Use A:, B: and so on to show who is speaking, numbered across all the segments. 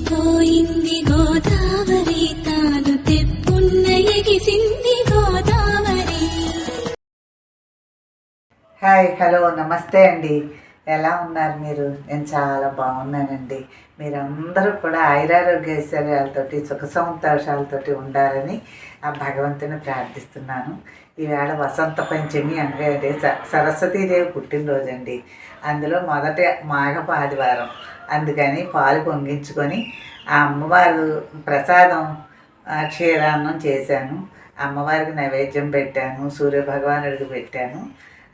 A: పోయింది గోదావరి తాను తెప్పున్న ఎగిసింది Godavari.
B: Hi, hello, నమస్తే అండి. ఎలా ఉన్నారు మీరు? నేను చాలా బాగున్నానండి. మీరందరూ కూడా ఆయురారోగ్య ఐశ్వర్యాలతోటి సుఖ సంతోషాలతోటి ఉండాలని ఆ భగవంతుని ప్రార్థిస్తున్నాను. ఈవేళ వసంత పంచమి అంటే సరస్వతీదేవి పుట్టినరోజు అండి. అందులో మొదటి మాఘపు ఆదివారం. అందుకని పాలు పొంగించుకొని ఆ అమ్మవారు ప్రసాదం క్షీరాన్నం చేశాను. అమ్మవారికి నైవేద్యం పెట్టాను, సూర్యభగవానుడికి పెట్టాను.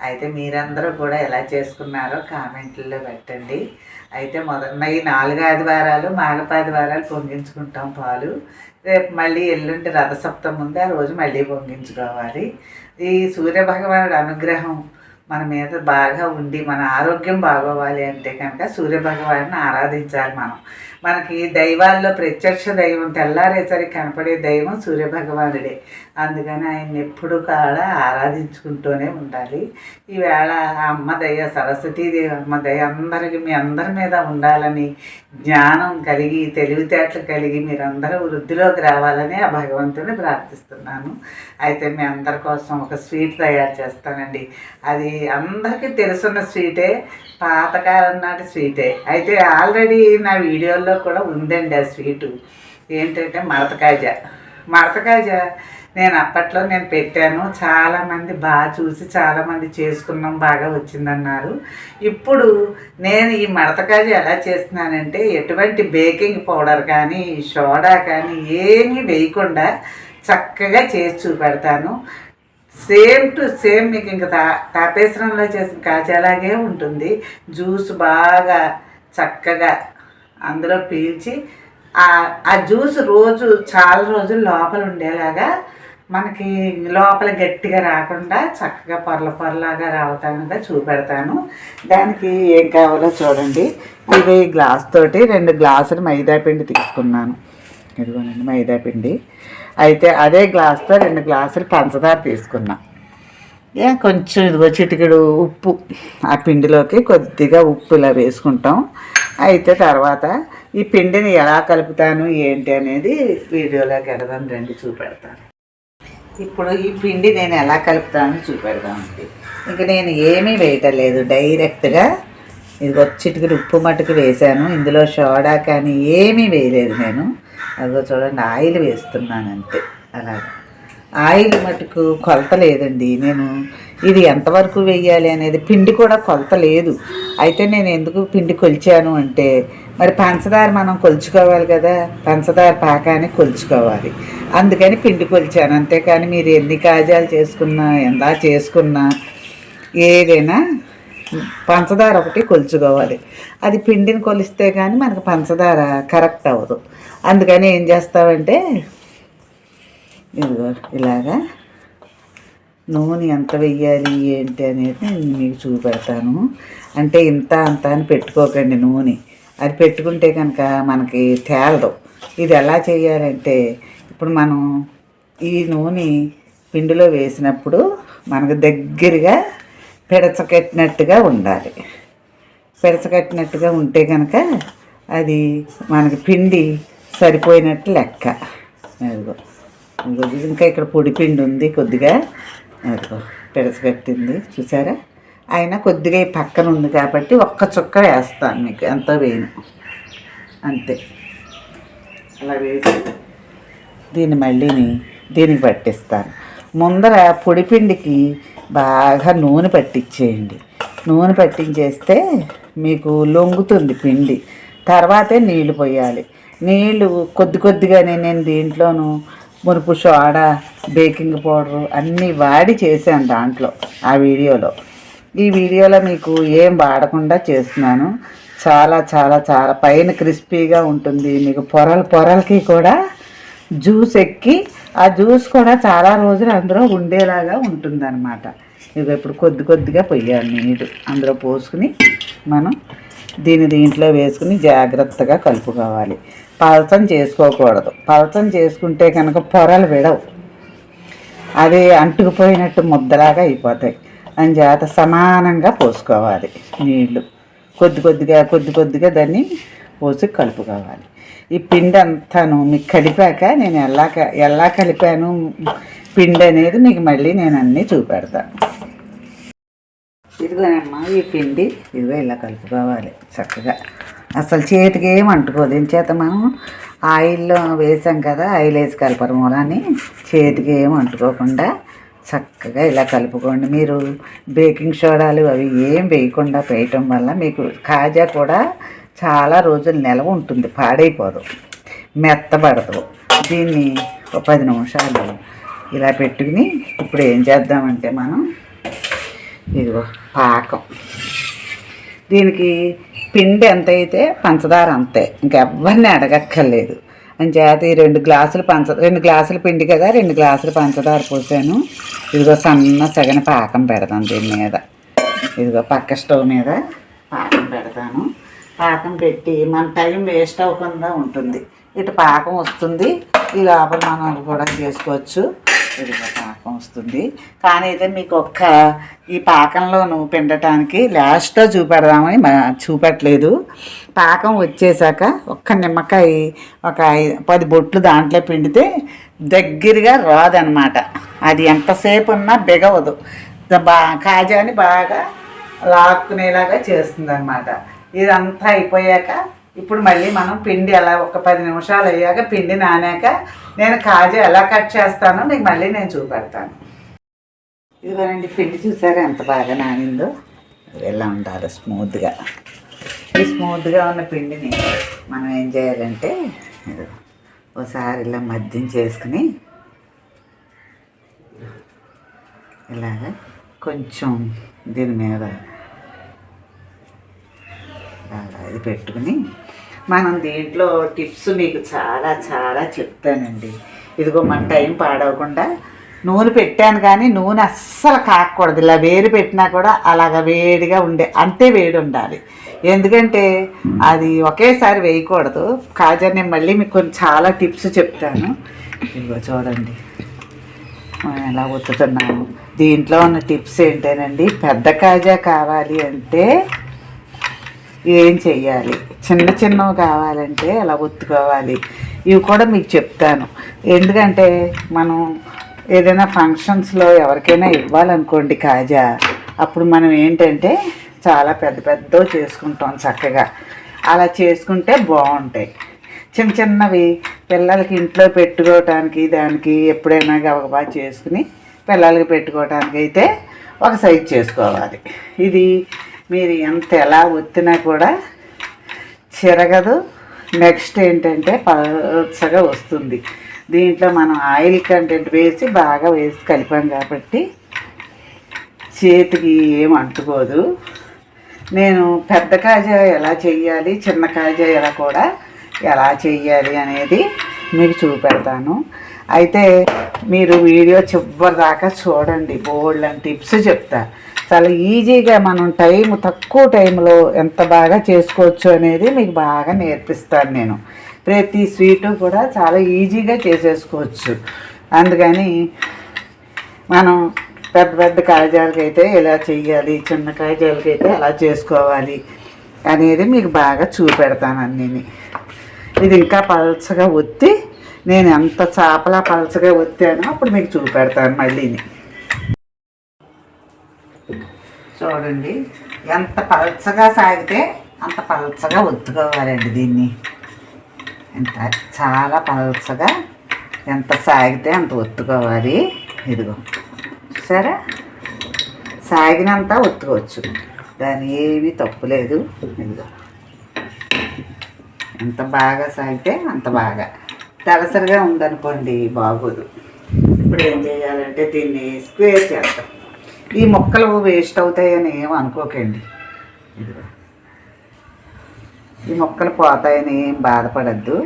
B: అయితే మీరందరూ కూడా ఎలా చేసుకున్నారో కామెంట్లలో పెట్టండి. అయితే ఈ 4 ఆదివారాలు మాఘపు ఆదివారాలు పొంగించుకుంటాం పాలు. రేపు మళ్ళీ ఎల్లుండి రథసప్తమి ఉంది, ఆ రోజు మళ్ళీ పొంగించుకోవాలి. ఈ సూర్యభగవానుడి అనుగ్రహం మన మీద బాగా ఉండి మన ఆరోగ్యం బాగోవాలి అంటే కనుక సూర్యభగవాన్ని ఆరాధించాలి. మనకి దైవాల్లో ప్రత్యక్ష దైవం తెల్లారేసరికి కనపడే దైవం సూర్యభగవానుడే. అందుకని ఆయన్ని ఎప్పుడు కూడా ఆరాధించుకుంటూనే ఉండాలి. ఈవేళ ఆ అమ్మ దయ, సరస్వతీదేవి అమ్మ దయ అందరికి మీ అందరి మీద ఉండాలని, జ్ఞానం కలిగి తెలివితేటలు కలిగి మీరందరూ వృద్ధిలోకి రావాలని ఆ భగవంతుని ప్రార్థిస్తున్నాను. అయితే మీ అందరి కోసం ఒక స్వీట్ తయారు చేస్తానండి. అది అందరికీ తెలుసున్న స్వీటే, పాతకాలం నాటి స్వీటే. అయితే ఆల్రెడీ నా వీడియోల్లో కూడా ఉందండి ఆ స్వీటు. ఏంటంటే మడతకాజ నేను అప్పట్లో పెట్టాను. చాలామంది బాగా చూసి చాలామంది చేసుకున్నాం, బాగా వచ్చిందన్నారు. ఇప్పుడు నేను ఈ మడతకాజ ఎలా చేస్తున్నానంటే ఎటువంటి బేకింగ్ పౌడర్ కానీ సోడా కానీ ఏమీ వేయకుండా చక్కగా చేసి చూపెడతాను. సేమ్ టు సేమ్ మీకు ఇంకా తాపేశ్వరంలో చేసిన కాచేలాగే ఉంటుంది. జ్యూస్ బాగా చక్కగా అందులో పీల్చి ఆ జ్యూస్ చాలా రోజులు లోపల ఉండేలాగా, మనకి లోపల గట్టిగా రాకుండా చక్కగా పొరలాగా రావటానికి చూపెడతాను. దానికి ఏం కావాలో చూడండి. ఇది గ్లాస్ తోటి 2 గ్లాసులు మైదాపిండి తీసుకున్నాను. ఇదిగోనండి మైదాపిండి. అయితే అదే గ్లాస్తో 2 గ్లాసులు పంచదార తీసుకున్నా. కొంచెం ఇదిగో చిటికెడు ఉప్పు, ఆ పిండిలోకి కొద్దిగా ఉప్పు ఇలా వేసుకుంటాం. అయితే తర్వాత ఈ పిండిని ఎలా కలుపుతాను ఏంటి అనేది వీడియోలోకి వెళదాం రండి, చూపెడతాను. ఇప్పుడు ఈ పిండి నేను ఎలా కలుపుతాను చూపెడదామండి. ఇంక నేను ఏమీ వేయటం లేదు, డైరెక్ట్గా ఇదిగో చిటికెడు ఉప్పు మట్టుకు వేసాను. ఇందులో సోడా కానీ ఏమీ వేయలేదు నేను. అదిగో చూడండి, ఆయిల్ వేస్తున్నాను అంతే. అలాగా ఆయిల్ మటుకు కొలత లేదండి. నేను ఇది ఎంతవరకు వేయాలి అనేది పిండి కూడా కొలత లేదు. అయితే నేను ఎందుకు పిండి కొలిచాను అంటే, మరి పంచదార మనం కొలుచుకోవాలి కదా, పంచదార పాకాన్ని కొలుచుకోవాలి. అందుకని పిండి కొలిచాను. అంతేకాని మీరు ఎన్ని కాజాలు చేసుకున్నా ఎలా చేసుకున్నా ఏదైనా పంచదార ఒకటి కొలుచుకోవాలి. అది పిండిని కొలిస్తే కానీ మనకు పంచదార కరెక్ట్ అవ్వదు. అందుకని ఏం చేస్తామంటే ఇదిగో ఇలాగా నూనె ఎంత వెయ్యాలి ఏంటి అనేది నేను మీకు చూపెడతాను. అంటే ఇంత అంత అని పెట్టుకోకండి నూనె. అది పెట్టుకుంటే కనుక మనకి తేలదు. ఇది ఎలా చేయాలంటే, ఇప్పుడు మనం ఈ నూనె పిండిలో వేసినప్పుడు మనకు దగ్గరగా పిడచకట్టినట్టుగా ఉండాలి. పిడచకట్టినట్టుగా ఉంటే కనుక అది మనకి పిండి సరిపోయినట్టు లెక్క. అదిగో ఇంకా ఇక్కడ పొడి పిండి ఉంది కొద్దిగా, అదిగో పిడచకట్టింది చూసారా. అయినా కొద్దిగా ఈ పక్కన ఉంది కాబట్టి ఒక్క చుక్క వేస్తాను, మీకు ఎంతో వేయను అంతే. అలా వేసి దీనికి పట్టిస్తాను. ముందర పొడిపిండికి బాగా నూనె పట్టించేయండి. నూనె పట్టించేస్తే మీకు లొంగుతుంది పిండి. తర్వాతే నీళ్లు పోయాలి. నీళ్లు కొద్దిగానే నేను దీంట్లోనూ మురుపు, సోడా, బేకింగ్ పౌడరు అన్నీ వాడి చేశాను దాంట్లో. ఆ వీడియోలో, ఈ వీడియోలో మీకు ఏం వాడకుండా చేస్తున్నాను. చాలా చాలా చాలా పైన క్రిస్పీగా ఉంటుంది. మీకు పొరలకి కూడా జ్యూస్ ఎక్కి ఆ జ్యూస్ కూడా చాలా రోజులు అందులో ఉండేలాగా ఉంటుందన్నమాట. ఇక ఇప్పుడు కొద్దిగా పొయ్యాలి నీళ్ళు. అందులో పోసుకుని మనం దీంట్లో వేసుకుని జాగ్రత్తగా కలుపుకోవాలి. పలచం చేసుకోకూడదు. పలచం చేసుకుంటే కనుక పొరలు విడవు, అది అంటుకుపోయినట్టు ముద్దలాగా అయిపోతాయి. అంచేత సమానంగా పోసుకోవాలి నీళ్ళు. కొద్దిగా దాన్ని పోసి కలుపుకోవాలి. ఈ పిండి అంతాను మీకు కలిపాక నేను ఎలా కలిపాను పిండి అనేది మీకు మళ్ళీ నేను అన్నీ చూపెడతాను. ఇదిగోనమ్మా ఈ పిండి ఇదిగో ఇలా కలుపుకోవాలి చక్కగా. అసలు చేతికి ఏం అంటుకోదు. ఏం చేత మనం ఆయిల్లో వేసాం కదా, ఆయిల్ వేసి కలపడం మూలని చేతికి ఏం అంటుకోకుండా చక్కగా ఇలా కలుపుకోండి. మీరు బేకింగ్ సోడాలు అవి ఏం వేయకుండా వేయటం వల్ల మీకు కాజా కూడా చాలా రోజులు నిలవ ఉంటుంది, పాడైపోదు, మెత్తబడదు. దీన్ని ఒక 10 నిమిషాలు ఇలా పెట్టుకుని ఇప్పుడు ఏం చేద్దామంటే మనం ఇదిగో పాకం. దీనికి పిండి ఎంత అయితే పంచదార అంతే, ఇంకెవ్వరిని అడగక్కర్లేదు. అని చేత ఈ 2 గ్లాసుల పిండి కదా, 2 గ్లాసులు పంచదార పోసాను. ఇదిగో సన్న సగన పాకం పెడతాను దీని మీద. ఇదిగో పక్క స్టవ్ మీద పాకం పెడతాను. పాకం పెట్టి మన టైం వేస్ట్ అవ్వకుండా ఉంటుంది. ఇటు పాకం వస్తుంది, ఈ లోపల మనం కూడా చేసుకోవచ్చు. ఇదిగో పాకం వస్తుంది. కానీ అయితే మీకు ఈ పాకంలోను పిండటానికి లాస్ట్లో చూపెడదామని చూపెట్టలేదు. పాకం వచ్చేసాక ఒక్క నిమ్మకాయ ఒక 10 బొట్లు దాంట్లో పిండితే దగ్గరగా రాదనమాట. అది ఎంతసేపు ఉన్నా బిగవదు, కాజాని బాగా లాక్కునేలాగా చేస్తుంది అనమాట. ఇదంతా అయిపోయాక ఇప్పుడు మళ్ళీ మనం పిండి ఎలా ఒక 10 నిమిషాలు అయ్యాక పిండి నానాక నేను కాజా ఎలా కట్ చేస్తానో మీకు మళ్ళీ నేను చూపెడతాను. ఇదిగోనండి పిండి చూసారా ఎంత బాగా నానిందో. ఎలా ఉండాలి స్మూత్గా. ఈ స్మూత్గా ఉన్న పిండిని మనం ఏం చేయాలంటే ఒకసారి ఇలా మధ్యం చేసుకుని ఇలాగ కొంచెం దీని మీద ఇది పెట్టుకుని మనం దీంట్లో టిప్స్ మీకు చాలా చాలా చెప్తానండి. ఇదిగో మన టైం పాడవకుండా నూనె పెట్టాను, కానీ నూనె అస్సలు కాకూడదు. ఇలా వేడి పెట్టినా కూడా అలాగ వేడిగా అంతే వేడి ఉండాలి. ఎందుకంటే అది ఒకేసారి వేయకూడదు. కాజా నేను మళ్ళీ మీకు కొన్ని చాలా టిప్స్ చెప్తాను. ఇదిగో చూడండి మనం ఎలా ఒత్తుతున్నాము. దీంట్లో ఉన్న టిప్స్ ఏంటేనండి, పెద్ద కాజా కావాలి అంటే ఏం చెయ్యాలి, చిన్నవి కావాలంటే అలా ఒత్తుకోవాలి. ఇవి కూడా మీకు చెప్తాను. ఎందుకంటే మనం ఏదైనా ఫంక్షన్స్లో ఎవరికైనా ఇవ్వాలనుకోండి కాజా, అప్పుడు మనం ఏంటంటే చాలా పెద్దవి చేసుకుంటాం చక్కగా. అలా చేసుకుంటే బాగుంటాయి. చిన్నవి పిల్లలకి ఇంట్లో పెట్టుకోవటానికి దానికి ఎప్పుడైనా గబగబా చేసుకుని పిల్లలకి పెట్టుకోవటానికి అయితే ఒక సైజు చేసుకోవాలి. ఇది మీరు ఎలా ఒత్తినా కూడా చిరగదు. నెక్స్ట్ ఏంటంటే పలచగా వస్తుంది. దీంట్లో మనం ఆయిల్ కంటెంట్ బాగా వేసి కలిపాం కాబట్టి చేతికి ఏం అంటుకోదు. నేను పెద్ద కాజా ఎలా చెయ్యాలి, చిన్న కాజా ఎలా చెయ్యాలి అనేది మీకు చూపెడతాను. అయితే మీరు వీడియో చివరి దాకా చూడండి, బోల్డ్ అని టిప్స్ చెప్తా. చాలా ఈజీగా మనం తక్కువ టైంలో ఎంత బాగా చేసుకోవచ్చు అనేది మీకు బాగా నేర్పిస్తాను నేను. ప్రతి స్వీటు కూడా చాలా ఈజీగా చేసేసుకోవచ్చు. అందుకని మనం పెద్ద కాజాలకైతే ఎలా చెయ్యాలి, చిన్న కాజాలకైతే ఎలా చేసుకోవాలి అనేది మీకు బాగా చూపెడతాను అన్నీ. ఇది ఇంకా పలచగా ఒత్తి నేను ఎంత చేపలా పలచగా ఒత్తానో అప్పుడు మీకు చూపెడతాను మళ్ళీని. చూడండి ఎంత పలచగా సాగితే అంత పలచగా ఒత్తుకోవాలండి దీన్ని. చాలా పలచగా ఎంత సాగితే అంత ఒత్తుకోవాలి. ఇదిగో సరే, సాగినంత ఒత్తుకోవచ్చు, దాని ఏమీ తప్పులేదు. ఇదిగో ఎంత బాగా సాగితే అంత బాగా. తలసరిగా ఉందనుకోండి బాగోదు. ఇప్పుడు ఏం చేయాలంటే దీన్ని స్క్వేర్ చేస్తాం. ఈ ముక్కలు వేస్ట్ అవుతాయని ఏం అనుకోకండి. ఇదిగో ఈ ముక్కలు పోతాయని ఏం బాధపడద్దు.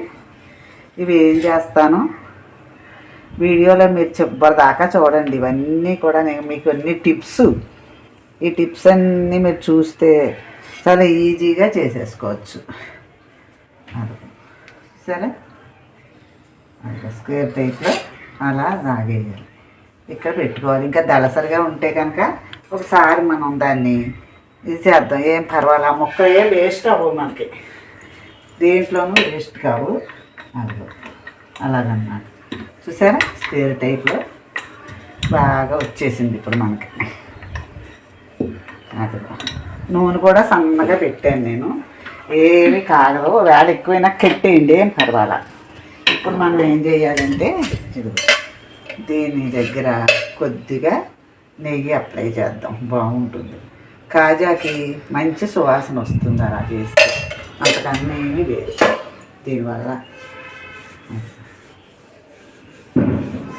B: ఇవి ఏం చేస్తాను వీడియోలో మీరు చివరిదాకా చూడండి. ఇవన్నీ కూడా నేను మీకు అన్ని టిప్స్, ఈ టిప్స్ అన్నీ మీరు చూస్తే చాలా ఈజీగా చేసేసుకోవచ్చు. అది సరే, స్క్వేర్ టైప్లో అలా రాగేయాలి. ఇక్కడ పెట్టుకోవాలి. ఇంకా దళసరిగా ఉంటే కనుక ఒకసారి మనం దాన్ని ఇది చేద్దాం, ఏం పర్వాలేదు. ఆ ముక్క ఏం వేస్ట్ అవ్వవు మనకి. దేంట్లోనూ వేస్ట్ కావు. అదిగో అలాగన్నమాట. చూసారా స్క్వేర్ టైప్లో బాగా వచ్చేసింది ఇప్పుడు మనకి. అదిగో నూనె కూడా సన్నగా పెట్టాను నేను, ఏమి కాగదు. వేడ ఎక్కువైనా కట్టేయండి, ఏం పర్వాలా. ఇప్పుడు మనం ఏం చేయాలంటే ఇదిగో దీని దగ్గర కొద్దిగా నెయ్యి అప్లై చేద్దాం, బాగుంటుంది. కాజాకి మంచి సువాసన వస్తుంది అలా చేస్తే, అంతకన్నా ఏమీ లేదు దీనివల్ల.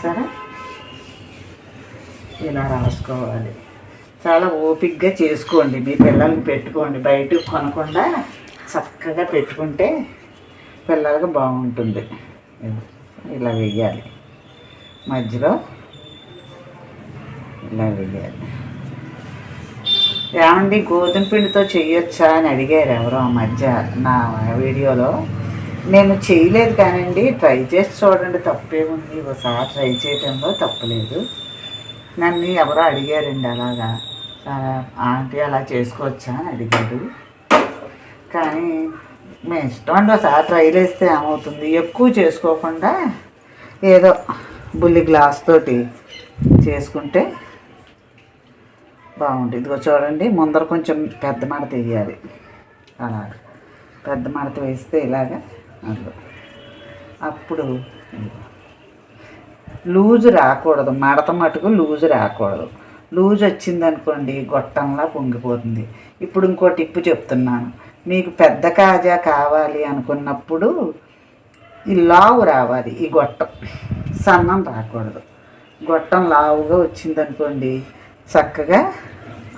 B: సరే ఇలా రాసుకోవాలి. చాలా ఓపికగా చేసుకోండి, మీ పిల్లల్ని పెట్టుకోండి, బయటకు కొనకుండా చక్కగా పెట్టుకుంటే పిల్లలకి బాగుంటుంది. ఇలా వెయ్యాలి, మధ్యలో ఇలా వెయ్యాలి. ఏమండి గోధుమ పిండితో చేయొచ్చా అని అడిగారు ఎవరో ఆ మధ్య నా వీడియోలో. నేను చేయలేదు కానండి, ట్రై చేసి చూడండి, తప్పేముంది. ఒకసారి ట్రై చేయడంలో తప్పలేదు. నన్ను ఎవరో అడిగారండి అలాగా, ఆంటీ అలా చేసుకోవచ్చా అని అడిగారు. కానీ మేము ఇష్టం అండి, ఒకసారి ట్రై చేస్తే ఏమవుతుంది. ఎక్కువ చేసుకోకుండా ఏదో బుల్లి గ్లాస్ తోటి చేసుకుంటే బాగుంటుంది. ఇదిగో చూడండి, ముందర కొంచెం పెద్ద మడత వేయాలి. అలాగ పెద్ద మడత వేస్తే ఇలాగా అదిగో. అప్పుడు లూజు రాకూడదు, మడత మటుకు లూజు రాకూడదు. లూజ్ వచ్చిందనుకోండి గొట్టంలా పొంగిపోతుంది. ఇప్పుడు ఇంకో టిప్పు చెప్తున్నాను. మీకు పెద్ద కాజా కావాలి అనుకున్నప్పుడు ఈ లావు రావాలి, ఈ గొట్టం సన్నం రాకూడదు. గొట్టం లావుగా వచ్చిందనుకోండి చక్కగా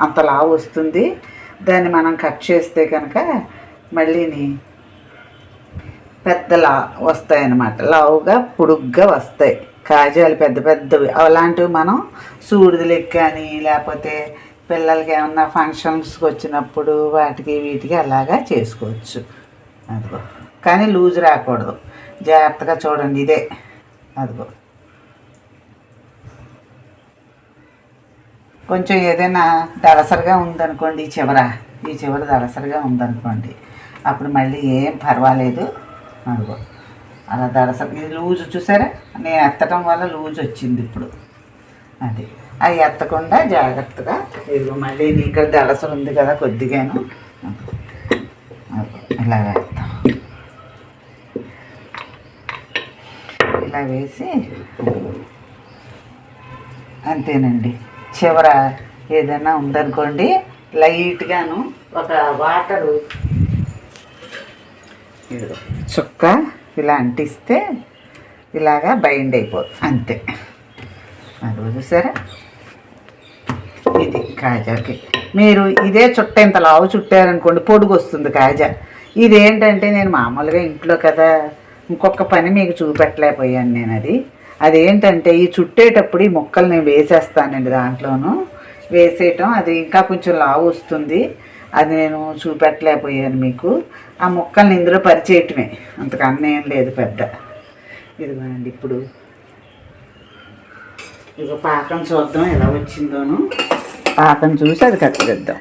B: అంత లావు వస్తుంది. దాన్ని మనం కట్ చేస్తే కనుక మళ్ళీని పెద్దలా వస్తాయన్నమాట, లావుగా పొడుగ్గా వస్తాయి కాజాలు పెద్ద పెద్దవి. అలాంటివి మనం సూడిదలకి కానీ లేకపోతే పిల్లలకి ఏమన్నా ఫంక్షన్స్కి వచ్చినప్పుడు వాటికి వీటికి అలాగా చేసుకోవచ్చు. అదిగో కానీ లూజ్ రాకూడదు, జాగ్రత్తగా చూడండి. ఇదే అదిగో కొంచెం ఏదైనా దళసరిగా ఉందనుకోండి, ఈ చివర దళసరిగా ఉందనుకోండి, అప్పుడు మళ్ళీ ఏం పర్వాలేదు. అదిగో అలా దళసరి, ఇది లూజు చూసారా, నేను ఎత్తడం వల్ల లూజ్ వచ్చింది ఇప్పుడు. అది ఎత్తకుండా జాగ్రత్తగా ఇదిగో మళ్ళీ ఇక్కడ దళసరి ఉంది కదా కొద్దిగాను, ఇలా వేస్తాం. ఇలా వేసి అంతేనండి. చివర ఏదైనా ఉందనుకోండి లైట్గాను ఒక వాటరు ఇదిగో చుక్క ఇలా అంటిస్తే ఇలాగా బైండ్ అయిపోతుంది, అంతే. అది చూసారా, ఇది కాజాకి. మీరు ఇదే చుట్ట ఇంత లావు చుట్టారనుకోండి పొడుగు వస్తుంది కాజా. ఇదేంటంటే నేను మామూలుగా ఇంట్లో కదా, ఇంకొక పని మీకు చూపెట్టలేకపోయాను నేను. అదేంటంటే ఈ చుట్టేటప్పుడు ఈ ముక్కలు నేను వేసేస్తానండి, దాంట్లోనూ వేసేయటం అది ఇంకా కొంచెం లావు వస్తుంది. అది నేను చూపెట్టలేకపోయాను మీకు. ఆ ముక్కల్ని ఇందులో పరిచేయటమే, అంతకన్నా ఏం లేదు పెద్ద. ఇదిగోనండి ఇప్పుడు ఇక పాకం చూద్దాం ఎలా వచ్చిందోను. పాకం చూసి అది కట్టేద్దాం.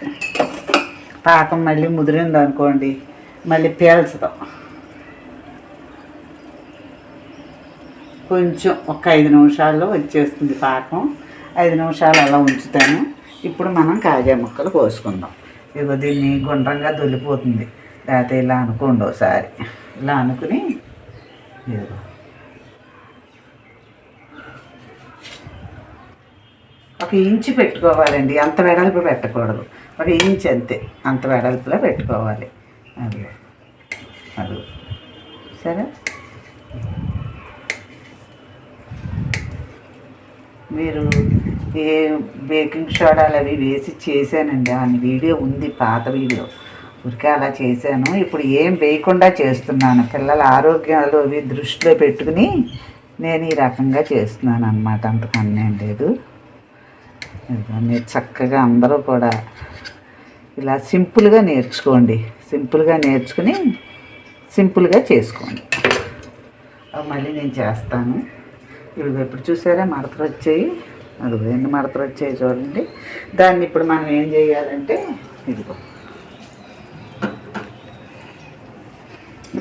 B: పాకం మళ్ళీ ముదిరింది అనుకోండి మళ్ళీ పీల్చుదాం. కొంచెం ఒక 5 నిమిషాల్లో వచ్చేస్తుంది పాకం. 5 నిమిషాలు అలా ఉంచుతాను. ఇప్పుడు మనం కాజా ముక్కలు కోసుకుందాం. ఇదిగో దీన్ని గుండ్రంగా దొల్లిపోతుంది, లేకపోతే ఇలా అనుకోండి ఒకసారి. ఇలా అనుకుని ఇదిగో ఒక ఇంచు పెట్టుకోవాలండి, అంత వెడల్పు పెట్టకూడదు. ఒక ఇంచు అంతే, అంత వెడల్పులో పెట్టుకోవాలి. అది సరే. మీరు ఏ బేకింగ్ సోడాలు అవి వేసి చేశానండి, ఆ వీడియో ఉంది, పాత వీడియో. ఊరికే అలా చేశాను. ఇప్పుడు ఏం వేయకుండా చేస్తున్నాను. పిల్లల ఆరోగ్యాలు అవి దృష్టిలో పెట్టుకుని నేను ఈ రకంగా చేస్తున్నాను అన్నమాట, అంతకన్నా ఏం లేదు. మీరు చక్కగా అందరూ కూడా ఇలా సింపుల్గా నేర్చుకోండి. సింపుల్గా నేర్చుకుని సింపుల్గా చేసుకోండి. మళ్ళీ నేను చేస్తాను. ఇవి ఇప్పుడు చూసారా మడతలు వచ్చాయి, అది ఎన్ని మడతలు వచ్చాయి చూడండి. దాన్ని ఇప్పుడు మనం ఏం చేయాలంటే ఇదిగో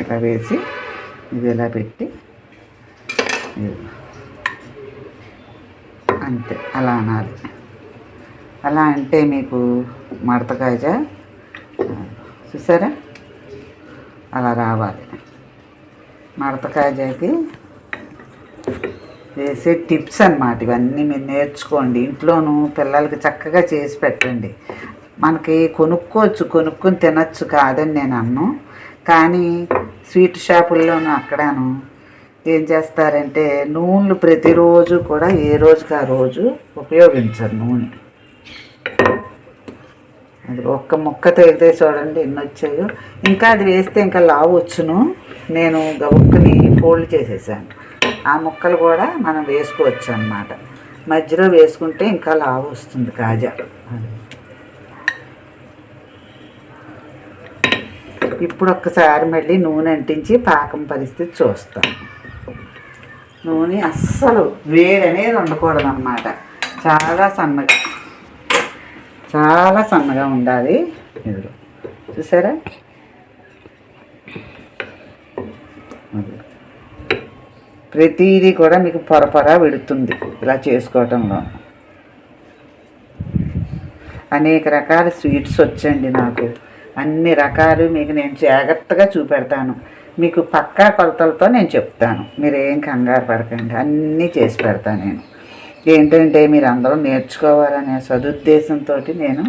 B: ఇలా వేసి ఇది ఇలా పెట్టి అంతే అలా అనాలి. అలా అంటే మీకు మడత కాజా చూసారా అలా రావాలి. మడత కాజాకి వేసే టిప్స్ అన్నమాట ఇవన్నీ. మీరు నేర్చుకోండి ఇంట్లోనూ, పిల్లలకి చక్కగా చేసి పెట్టండి. మనకి కొనుక్కొని తినచ్చు కాదని నేను అన్ను, కానీ స్వీట్ షాపుల్లోనూ అక్కడను ఏం చేస్తారంటే నూనెలు ప్రతిరోజు కూడా ఏ రోజుకి ఆ రోజు ఉపయోగించరు నూనె. అది ఒక్క ముక్క తెగితే చూడండి ఎన్ని వచ్చాయో. ఇంకా అది వేస్తే ఇంకా లావు వచ్చును. నేను గబుక్కుని ఫోల్డ్ చేసేసాను. ఆ ముక్కలు కూడా మనం వేసుకోవచ్చు అన్నమాట. మధ్యలో వేసుకుంటే ఇంకా లావు వస్తుంది కాజా. ఇప్పుడు ఒక్కసారి మళ్ళీ నూనె అంటించి పాకం పరిస్థితి చూస్తాం. నూనె అస్సలు వేడి అనేది ఉండకూడదు అన్నమాట. చాలా సన్నగా ఉండాలి. ఇది చూసారా ప్రతిదీ కూడా మీకు పొరపొర పెడుతుంది ఇలా చేసుకోవటంలో. అనేక రకాల స్వీట్స్ వచ్చండి నాకు. అన్ని రకాలు మీకు నేను జాగ్రత్తగా చూపెడతాను. మీకు పక్కా కొలతలతో నేను చెప్తాను. మీరు ఏం కంగారు పడకండి, అన్నీ చేసి పెడతాను నేను. ఏంటంటే మీరు అందరూ నేర్చుకోవాలనే సదుద్దేశంతో నేను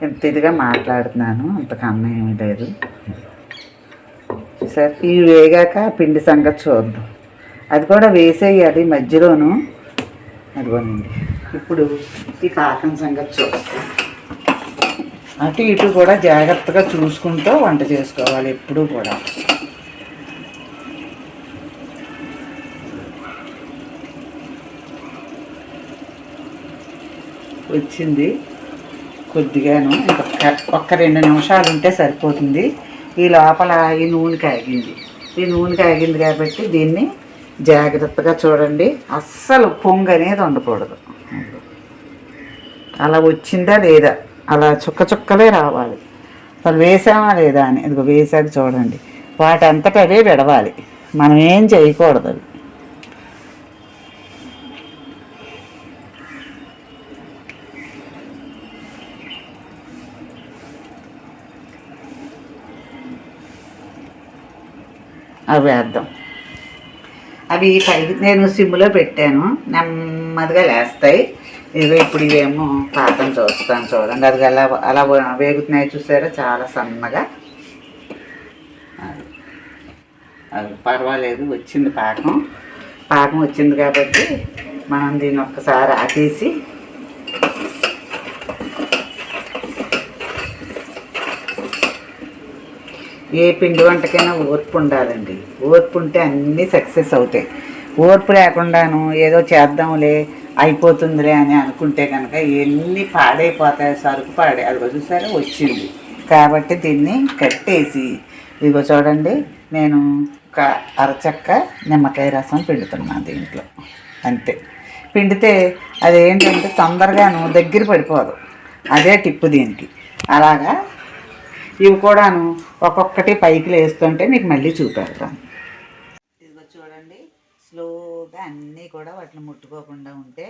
B: ఇంత ఇదిగా మాట్లాడుతున్నాను. అంతకన్నా ఏమీ లేదు. సరే ఇవి వేగాక పిండి సంగతి చూద్దాం. అది కూడా వేసేయాలి మధ్యలోను. అదిగోనండి ఇప్పుడు ఈ పాకం సంగతి చూస్తాం. అటు ఇటు కూడా జాగ్రత్తగా చూసుకుంటూ వంట చేసుకోవాలి ఎప్పుడూ కూడా. వచ్చింది కొద్దిగాను, ఒక్క 2 నిమిషాలు ఉంటే సరిపోతుంది. ఈ లోపల ఈ నూనె కాగింది కాబట్టి దీన్ని జాగ్రత్తగా చూడండి. అస్సలు పొంగు అనేది ఉండకూడదు. అలా వచ్చిందా లేదా, అలా చుక్కలే రావాలి. అసలు వేసామా లేదా అని. ఇదిగో వేసాక చూడండి వాటంతట అవే విడవాలి. మనం ఏం చేయకూడదు. అవి అవి వేద్దాం. అవి పైకి నేను సిమ్లో పెట్టాను, నెమ్మదిగా లేస్తాయి. ఇదిగో ఇప్పుడు ఇవేమో పాకం చూస్తాను చూడండి. అది అలా వేగుతున్నాయి చూసారా చాలా సన్నగా. అది పర్వాలేదు, వచ్చింది పాకం వచ్చింది కాబట్టి మనం దీన్ని ఒక్కసారి ఆపేసి ఏ పిండి వంటకైనా ఓర్పు ఉండాలండి. ఓర్పు ఉంటే అన్నీ సక్సెస్ అవుతాయి. ఓర్పు లేకుండాను ఏదో చేద్దాంలే అయిపోతుందిలే అని అనుకుంటే కనుక ఎన్ని పాడైపోతాయి. సరుకు అది చూసారా వచ్చింది కాబట్టి దీన్ని కట్టేసి ఇదిగో చూడండి నేను ఒక అరచక్క నిమ్మకాయ రసం పిండుతున్నాను దీంట్లో. అంతే పిండితే అదేంటంటే తొందరగాను దగ్గర పడిపోదు. అదే టిప్పు దీనికి. అలాగా ఇవి కూడాను ఒక్కొక్కటి పైకి లేస్తుంటే మీకు మళ్ళీ చూపెడతాను. ఇదిగో చూడండి స్లోగా అన్నీ కూడా వాటిని ముట్టుకోకుండా ఉంటే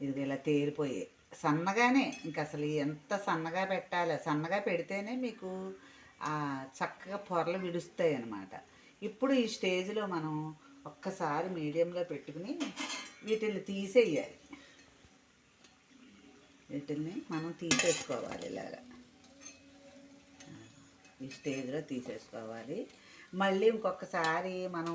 B: ఇది ఇలా తేలిపోయాయి సన్నగానే. ఇంకా అసలు ఎంత సన్నగా పెట్టాలి, సన్నగా పెడితేనే మీకు చక్కగా పొరలు విడుస్తాయి అన్నమాట. ఇప్పుడు ఈ స్టేజ్లో మనం ఒక్కసారి మీడియంలో పెట్టుకుని వీటిని తీసేయాలి. వీటిని మనం తీసేసుకోవాలి. ఇలాగా ఈ స్టేజ్లో తీసేసుకోవాలి. మళ్ళీ ఇంకొకసారి మనం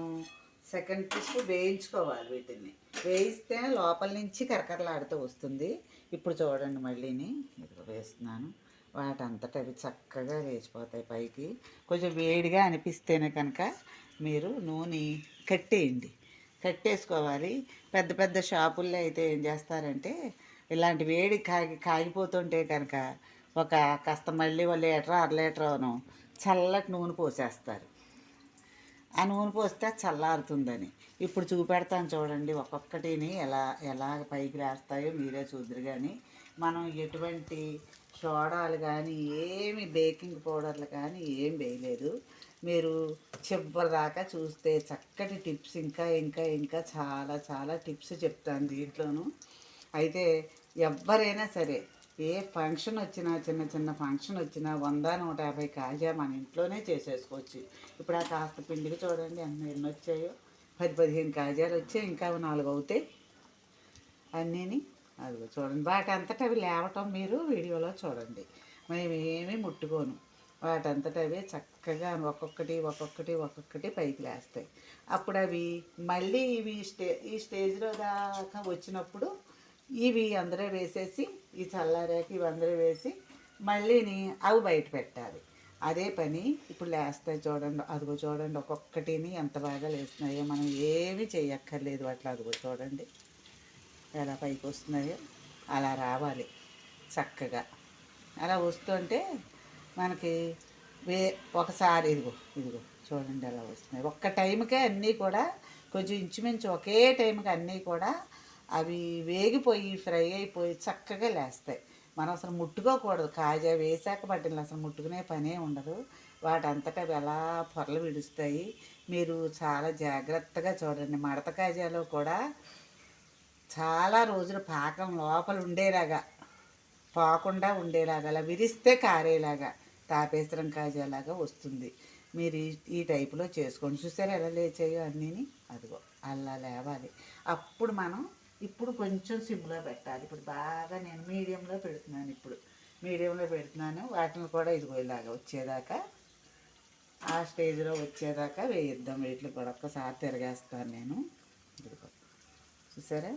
B: సెకండ్ పిస్ట్ వేయించుకోవాలి. వీటిని వేయిస్తే లోపల నుంచి కరకరలాడుతూ వస్తుంది. ఇప్పుడు చూడండి మళ్ళీని ఇదిగో వేస్తున్నాను. వాటంతట అవి చక్కగా లేచిపోతాయి పైకి. కొంచెం వేడిగా అనిపిస్తేనే కనుక మీరు నూనె కట్టేసుకోవాలి. పెద్ద పెద్ద షాపుల్లో అయితే ఏం చేస్తారంటే ఇలాంటి వేడి కాగిపోతుంటే కనుక ఒక కాస్త మళ్ళీ 1 లీటర్ 1/2 లీటర్ను చల్లటి నూనె పోసేస్తారు. ఆ నూనె పోస్తే చల్లారుతుందని. ఇప్పుడు చూపెడతాను చూడండి ఒక్కొక్కటిని ఎలా పైకి లేస్తాయో మీరే చూద్దరు. కానీ మనం ఎటువంటి సోడాలు కానీ ఏమి బేకింగ్ పౌడర్లు కానీ ఏం వేయలేదు. మీరు చివరి దాకా చూస్తే చక్కటి టిప్స్ ఇంకా ఇంకా ఇంకా చాలా చాలా టిప్స్ చెప్తాను దీంట్లోనూ. అయితే ఎవరైనా సరే ఏ ఫంక్షన్ వచ్చినా, చిన్న చిన్న ఫంక్షన్ వచ్చినా 100, 150 కాజా మన ఇంట్లోనే చేసేసుకోవచ్చు. ఇప్పుడు ఆ కాస్త పిండికి చూడండి ఎన్ని వచ్చాయో, 10, 15 కాజాలు వచ్చాయి, ఇంకా 4 అవుతాయి అన్నీని. అదిగో చూడండి, వాటి అంతటా అవి లేవటం మీరు వీడియోలో చూడండి. మేమేమీ ముట్టుకోను, వాటంతట అవే చక్కగా ఒక్కొక్కటి ఒక్కొక్కటి ఒక్కొక్కటి పైకి లేస్తాయి. అప్పుడు అవి మళ్ళీ ఈ స్టేజ్లో దాకా వచ్చినప్పుడు ఇవి అందరూ వేసేసి, ఈ చల్లారాక ఇవి అందరూ వేసి మళ్ళీని అవి బయట పెట్టాలి. అదే పని ఇప్పుడు లేస్తాయి చూడండి. అదిగో చూడండి ఒక్కొక్కటిని ఎంత బాగా లేస్తున్నాయో. మనం ఏమీ చేయక్కర్లేదు అట్లా. అదిగో చూడండి ఎలా పైకి వస్తున్నాయో. అలా రావాలి చక్కగా. అలా వస్తుంటే మనకి ఒకసారి ఇదిగో ఇదిగో చూడండి ఎలా వస్తున్నాయి. ఒక్క టైంకే అన్నీ కూడా కొంచెం ఇంచుమించు ఒకే టైంకి అన్నీ కూడా అవి వేగిపోయి ఫ్రై అయిపోయి చక్కగా లేస్తాయి. మనం అసలు ముట్టుకోకూడదు. కాజా వేసాక పట్టిన అసలు ముట్టుకునే పనే ఉండదు. వాటంతటా అవి ఎలా పొరలు విడుస్తాయి. మీరు చాలా జాగ్రత్తగా చూడండి. మడత కాజాలో కూడా చాలా రోజులు పాకం లోపల ఉండేలాగా, పోకుండా ఉండేలాగా, అలా విరిస్తే కారేలాగా, తాపేసరం కాజాలాగా వస్తుంది. మీరు ఈ టైపులో చేసుకోండి. చూసారా ఎలా లేచాయో అన్నీని. అదిగో అలా లేవాలి. అప్పుడు మనం ఇప్పుడు కొంచెం సిమ్లో పెట్టాలి. ఇప్పుడు బాగా నేను మీడియంలో పెడుతున్నాను. ఇప్పుడు మీడియంలో పెడుతున్నాను. వాటిని కూడా ఇదిగో ఇలాగా వచ్చేదాకా, ఆ స్టేజ్లో వచ్చేదాకా వేయిద్దాం. వీటిని కూడా ఒక్కసారి తిరగేస్తాను నేను. ఇదిగో చూసారా.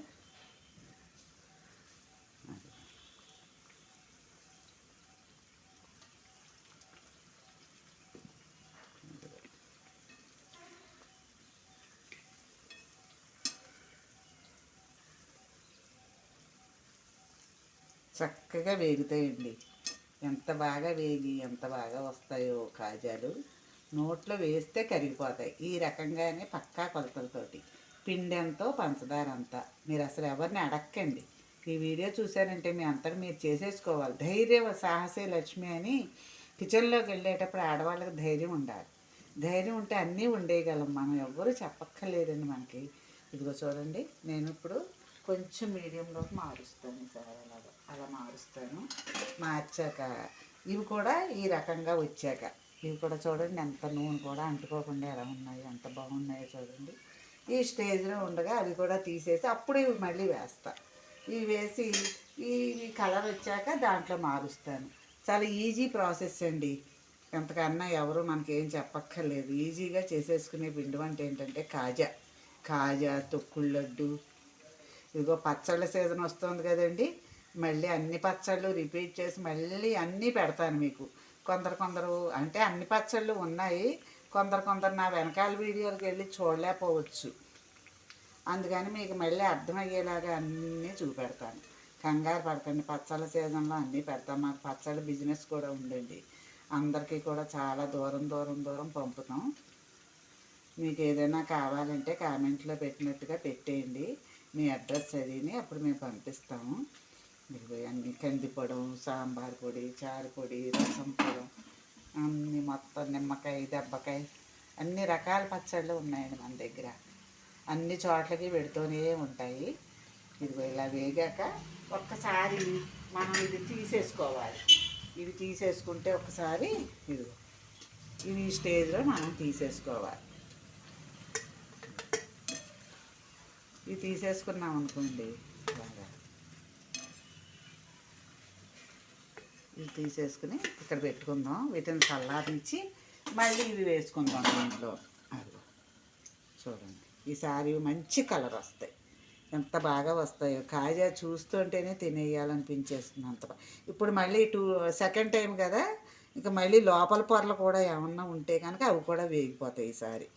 B: చక్కగా వేగుతాయండి. ఎంత బాగా వేగి ఎంత బాగా వస్తాయో కాజాలు. నోట్లో వేస్తే కరిగిపోతాయి. ఈ రకంగానే పక్కా కొలతలతోటి పిండి ఎంతో పంచదార అంతా. మీరు అసలు ఎవరిని అడక్కండి. ఈ వీడియో చూశారంటే మీ అంతటా మీరు చేసేసుకోవాలి. ధైర్య సాహసే లక్ష్మి అని కిచెన్లోకి వెళ్ళేటప్పుడు ఆడవాళ్ళకి ధైర్యం ఉండాలి. ధైర్యం ఉంటే అన్నీ ఉండేయగలం. మనం ఎవ్వరూ చెప్పక్కర్లేదండి మనకి. ఇదిగో చూడండి, నేను ఇప్పుడు కొంచెం మీడియంలోకి మారుస్తాను. సరే అలా మారుస్తాను. మార్చాక ఇవి కూడా ఈ రకంగా వచ్చాక ఇవి కూడా చూడండి ఎంత నూనె కూడా అంటుకోకుండా ఎలా ఉన్నాయి, ఎంత బాగున్నాయో చూడండి. ఈ స్టేజ్లో ఉండగా అవి కూడా తీసేసి అప్పుడు ఇవి మళ్ళీ వేస్తా. ఇవి వేసి ఈ కలర్ వచ్చాక దాంట్లో మారుస్తాను. చాలా ఈజీ ప్రాసెస్ అండి. ఎంతకన్నా ఎవరు మనకేం చెప్పక్కర్లేదు. ఈజీగా చేసేసుకునే పిండి వంట ఏంటంటే కాజా, తొక్కుడు లడ్డు. ఇదిగో పచ్చళ్ళ సీజన్ వస్తుంది కదండి. మళ్ళీ అన్ని పచ్చళ్ళు రిపీట్ చేసి మళ్ళీ అన్నీ పెడతాను మీకు. కొందరు అంటే అన్ని పచ్చళ్ళు ఉన్నాయి. కొందరు నా వెనకాల వీడియోకి వెళ్ళి చూడలేకపోవచ్చు. అందుకని మీకు మళ్ళీ అర్థమయ్యేలాగా అన్నీ చూపెడతాను. కంగారు పడకండి. పచ్చళ్ళ సీజన్లో అన్నీ పెడతాం. మాకు పచ్చళ్ళ బిజినెస్ కూడా ఉందండి. అందరికీ కూడా చాలా దూరం పంపుతాం. మీకు ఏదైనా కావాలంటే కామెంట్లో పెట్టినట్టుగా పెట్టేయండి మీ అడ్రస్ అదిని. అప్పుడు మేము పంపిస్తాము. అన్నీ కందిపొడం, సాంబార్ పొడి, చారు పొడి, రసం పొడం, అన్నీ మొత్తం నిమ్మకాయ, దెబ్బకాయ అన్ని రకాల పచ్చళ్ళు ఉన్నాయండి మన దగ్గర. అన్ని చోట్లకి పెడుతూనే ఉంటాయి. ఇదిగో ఇలా వేగాక ఒక్కసారి మనం ఇది తీసేసుకోవాలి. ఇవి తీసేసుకుంటే ఒకసారి ఇదిగో ఇవి స్టేజ్లో మనం తీసేసుకోవాలి. ఇవి తీసేసుకున్నాం అనుకోండి, బాగా ఇవి తీసేసుకుని ఇక్కడ పెట్టుకుందాం. వీటిని చల్లారించి మళ్ళీ ఇవి వేసుకుందాం దీంట్లో. అది చూడండి, ఈసారి మంచి కలర్ వస్తాయి. ఎంత బాగా వస్తాయో. కాజా చూస్తుంటేనే తినేయాలనిపించేస్తుంది అంత. ఇప్పుడు మళ్ళీ సెకండ్ టైం కదా, ఇంకా మళ్ళీ లోపల పొరలు కూడా ఏమన్నా ఉంటే కనుక అవి కూడా వేగిపోతాయి.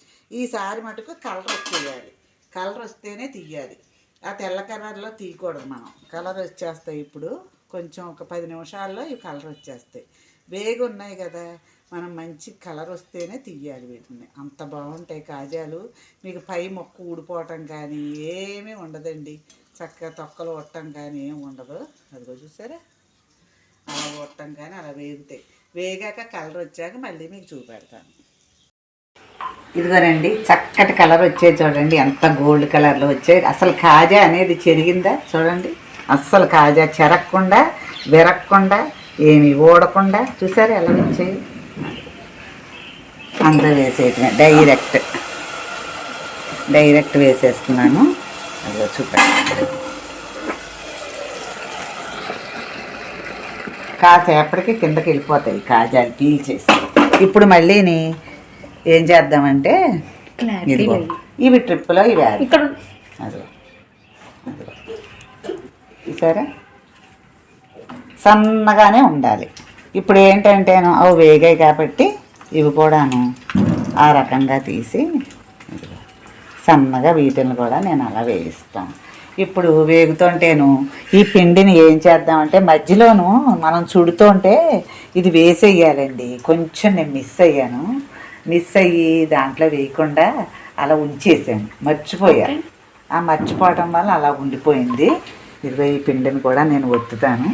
B: ఈసారి మటుకు కలర్ వచ్చేయాలి. కలర్ వస్తేనే తీయాలి. ఆ తెల్ల కలర్లో తీయకూడదు మనం. కలర్ వచ్చేస్తాయి. ఇప్పుడు కొంచెం ఒక 10 నిమిషాల్లో ఈ కలర్ వచ్చేస్తాయి. వేగి ఉన్నాయి కదా, మనం మంచి కలర్ వస్తేనే తీయాలి వీటిని. అంత బాగుంటాయి కాజాలు. మీకు పై మొక్క ఊడిపోవటం కానీ ఏమీ ఉండదండి. చక్కగా తొక్కలు కొట్టడం కానీ ఏమి ఉండదు. అదిగో చూసారా, అలా కొట్టడం కానీ అలా వేగుతాయి. వేగాక కలర్ వచ్చాక మళ్ళీ మీకు చూపెడతాను. ఇదిగోనండి చక్కటి కలర్ వచ్చేది చూడండి, ఎంత గోల్డ్ కలర్లో వచ్చేది. అసలు కాజా అనేది చెరిగిందా చూడండి, అస్సలు కాజా చెరగకుండా విరగకుండా ఏమి ఊడకుండా చూసారా ఎలా వచ్చాయి. అంతా వేసేయటమే, డైరెక్ట్ వేసేస్తున్నాను. అదిగో చూడండి, కాసేపటికి కిందకి వెళ్ళిపోతాయి కాజాలు పీల్చేసి. ఇప్పుడు మళ్ళీని ఏం చేద్దామంటే ఇదిగో ఇవి ట్రిప్పులో ఇవి ఇక్కడ అదిగో చూసారా సన్నగానే ఉండాలి. ఇప్పుడు ఏంటంటే అవి వేగాయి కాబట్టి ఇవి కూడాను ఆ రకంగా తీసి సన్నగా వీటిని కూడా నేను అలా వేయిస్తాను. ఇప్పుడు వేగుతుంటేను ఈ పిండిని ఏం చేద్దామంటే మధ్యలోను మనం చుడుతుంటే ఇది వేసేయాలండి. కొంచెం నేను మిస్ అయ్యి దాంట్లో వేయకుండా అలా ఉంచేసాను, మర్చిపోయాను. ఆ మర్చిపోవటం వల్ల అలా ఉండిపోయింది. ఇదిగో ఈ పిండిని కూడా నేను ఒత్తుతాను.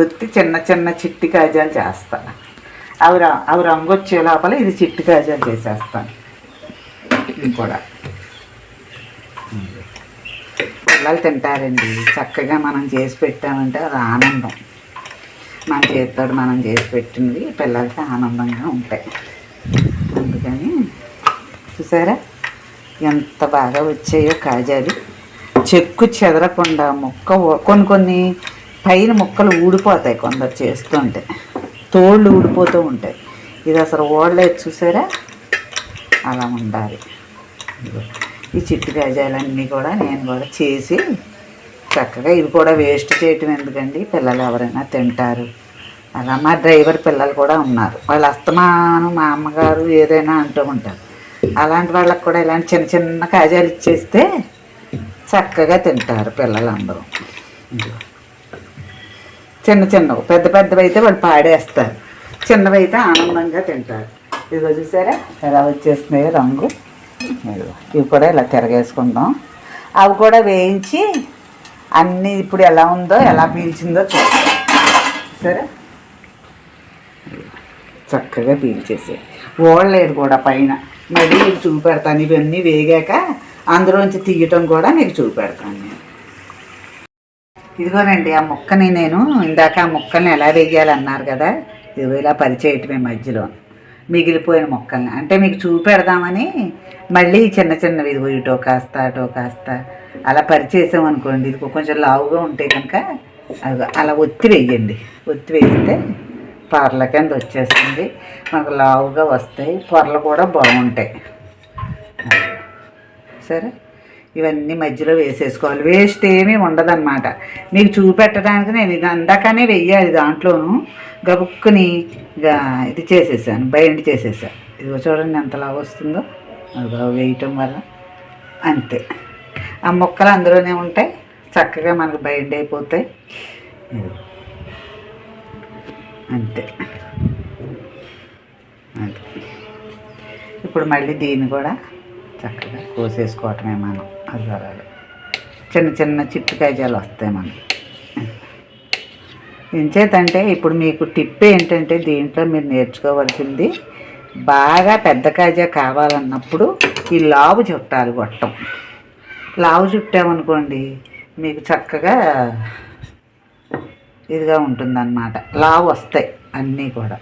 B: ఒత్తి చిన్న చిన్న చిట్టి కాజాలు చేస్తాను. అవి రంగు వచ్చే లోపల ఇది చిట్టి కాజాలు చేసేస్తాను. ఇది కూడా పిల్లలు తింటారండి. చక్కగా మనం చేసి పెట్టామంటే అది ఆనందం. మన చేతితో మనం చేసి పెట్టినవి పిల్లలకి ఆనందంగా ఉంటాయి. అందుకని చూసారా ఎంత బాగా వచ్చాయో కాజాలు. చెక్కు చెదరకుండా కొన్ని పైన ముక్కలు ఊడిపోతాయి కొందరు చేస్తుంటే, తోళ్ళు ఊడిపోతూ ఉంటాయి. ఇది అసలు ఓడలేదు చూసారా, అలా ఉండాలి. ఈ చిట్టి కాజాలన్నీ కూడా నేను కూడా చేసి చక్కగా ఇవి కూడా వేస్ట్ చేయటం ఎందుకండి, పిల్లలు ఎవరైనా తింటారు. అలా మా డ్రైవర్ పిల్లలు కూడా ఉన్నారు, వాళ్ళు అస్తమానం మా అమ్మగారు ఏదైనా అంటూ ఉంటారు. అలాంటి వాళ్ళకి కూడా ఇలాంటి చిన్న చిన్న కాజాలు ఇచ్చేస్తే చక్కగా తింటారు పిల్లలందరూ. చిన్నవి పెద్దవి అయితే వాళ్ళు పాడేస్తారు, చిన్నవి అయితే ఆనందంగా తింటారు. ఇదిగో చూసారా ఎలా వచ్చేస్తున్నాయో రంగు. ఇవి కూడా ఇలా తిరగేసుకుందాం. అవి కూడా వేయించి అన్నీ ఇప్పుడు ఎలా ఉందో ఎలా పీల్చిందో చూద్దాం. సరే చక్కగా పీల్చేసి ఓడలేదు కూడా పైన. మళ్ళీ మీకు చూపెడతాను, ఇవన్నీ వేగాక అందులోంచి తీయటం కూడా మీకు చూపెడతాను నేను. ఇదిగోనండి ఆ ముక్కని నేను ఇందాక ఆ ముక్కల్ని ఎలా వేయాలన్నారు కదా, ఇదిగో ఇలా పరిచేయటమే మధ్యలో మిగిలిపోయిన ముక్కల్ని. అంటే మీకు చూపెడదామని మళ్ళీ చిన్నవి ఇదిగో ఇటో కాస్త అటో కాస్త అలా పరిచేసామనుకోండి. ఇది కొంచెం లావుగా ఉంటే కనుక అది అలా ఒత్తి వేయండి. ఒత్తి వేస్తే పొరల కింద వచ్చేస్తుంది, మనకు లావుగా వస్తాయి, పొరలు కూడా బాగుంటాయి. సరే ఇవన్నీ మధ్యలో వేసేసుకోవాలి, వేస్ట్ ఏమీ ఉండదన్నమాట. మీకు చూపెట్టడానికి నేను ఇది అందాకనే వెయ్యాలి దాంట్లోనూ, గబుక్కుని ఇది చేసేసాను, బైండ్ చేసేసాను. ఇదిగో చూడండి ఎంతలా వస్తుందో, అది వేయటం వల్ల అంతే. ఆ ముక్కలు అందులోనే ఉంటాయి, చక్కగా మనకు బైండ్ అయిపోతాయి. అంతే. ఇప్పుడు మళ్ళీ దీన్ని కూడా చక్కగా కోసేసుకోవటమే మనం. అజరాలు చిన్న చిట్టు కాజాలు వస్తాయి మనం. ఎంచేతంటే ఇప్పుడు మీకు టిప్ ఏంటంటే దీంట్లో మీరు నేర్చుకోవాల్సింది, బాగా పెద్ద కాజా కావాలన్నప్పుడు ఈ లావు చుట్టాలి గొట్టం. లావు చుట్టామనుకోండి మీకు చక్కగా ఇదిగా ఉంటుందన్నమాట, లావు వస్తాయి అన్నీ కూడా.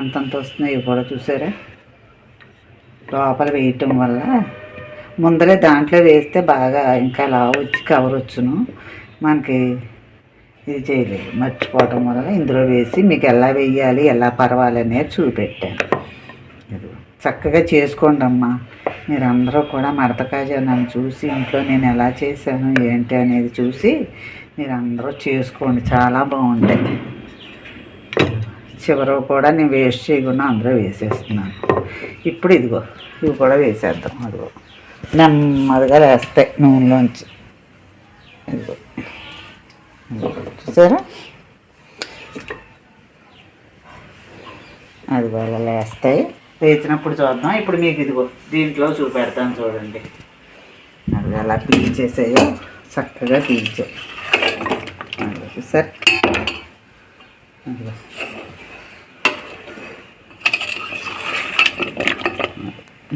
B: అంతంత వస్తున్నాయి ఇవి కూడా చూసారా. లోపల వేయటం వల్ల ముందరే దాంట్లో వేస్తే బాగా ఇంకా లావు వచ్చి కవర్ వచ్చును, మనకి ఇది చేయలేదు. మర్చిపోవటం వల్ల ఇందులో వేసి మీకు ఎలా వేయాలి ఎలా పర్వాలి అనేది చూపెట్టాను. ఇది చక్కగా చేసుకోండి అమ్మా. మీరందరూ కూడా మడత కాజా నన్ను చూసి ఇంట్లో నేను ఎలా చేశాను ఏంటి అనేది చూసి మీరందరూ చేసుకోండి, చాలా బాగుంటాయి. చివరి కూడా నేను వేస్ట్ చేయకుండా అందులో వేసేస్తున్నాను. ఇప్పుడు ఇదిగో ఇవి కూడా వేసేద్దాం. అదిగో నెమ్మదిగా వేస్తాయి నూనెలోంచి. ఇదిగో చూసారా, అదిగో అలా వేస్తాయి. వేసినప్పుడు చూద్దాం. ఇప్పుడు మీకు ఇదిగో దీంట్లో చూపెడతాను చూడండి. అది అలా పీల్చేసాయో చక్కగా పీల్చాయి. చూసారు,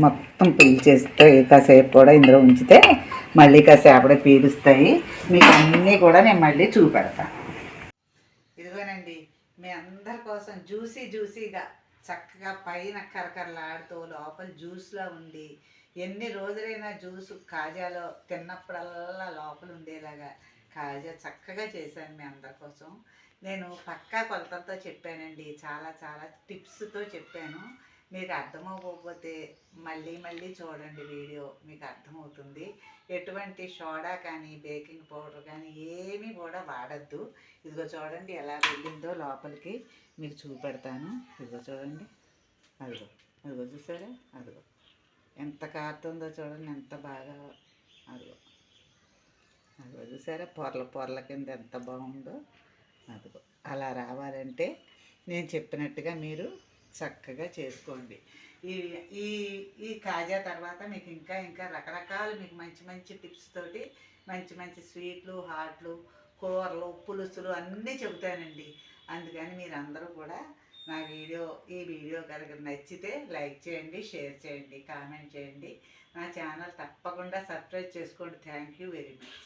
B: మొత్తం పీల్చేస్తాయి. కాసేపు కూడా ఇందులో ఉంచితే మళ్ళీ కాసేపడే పీలుస్తాయి. మీకు అన్నీ కూడా నేను మళ్ళీ చూపెడతాను. ఇదిగోనండి, మీ అందరి కోసం జ్యూసీగా చక్కగా పైన కరకరలాడుతూ లోపల జ్యూస్లో ఉండి ఎన్ని రోజులైనా జ్యూస్ కాజాలో తిన్నప్పుడల్లా లోపల ఉండేలాగా కాజా చక్కగా చేశాను మీ అందరి కోసం. నేను పక్కా కొలతలతో చెప్పానండి, చాలా చాలా టిప్స్తో చెప్పాను. మీకు అర్థమవ్వకపోతే మళ్ళీ చూడండి వీడియో, మీకు అర్థమవుతుంది. ఎటువంటి సోడా కానీ బేకింగ్ పౌడర్ కానీ ఏమీ కూడా వాడద్దు. ఇదిగో చూడండి ఎలా వెళ్ళిందో లోపలికి, మీకు చూపెడతాను. ఇదిగో చూడండి, అదిగో అదిగో చూసారా, అదిగో ఎంత కారుతుందో చూడండి, ఎంత బాగా, అదిగో అదిగో చూసారా పొరల కింద ఎంత బాగుందో. అదిగో అలా రావాలంటే నేను చెప్పినట్టుగా మీరు చక్కగా చేసుకోండి. ఈ ఈ ఈ కాజా తర్వాత మీకు ఇంకా రకరకాలు మీకు మంచి టిప్స్ తోటి మంచి స్వీట్లు, హాట్లు, కూరలు, పులుసులు అన్నీ చెబుతానండి. అందుకని మీరు అందరూ కూడా ఈ వీడియో కనుక నచ్చితే లైక్ చేయండి, షేర్ చేయండి, కామెంట్ చేయండి. నా ఛానల్ తప్పకుండా సబ్స్క్రైబ్ చేసుకోండి. Thank you very much.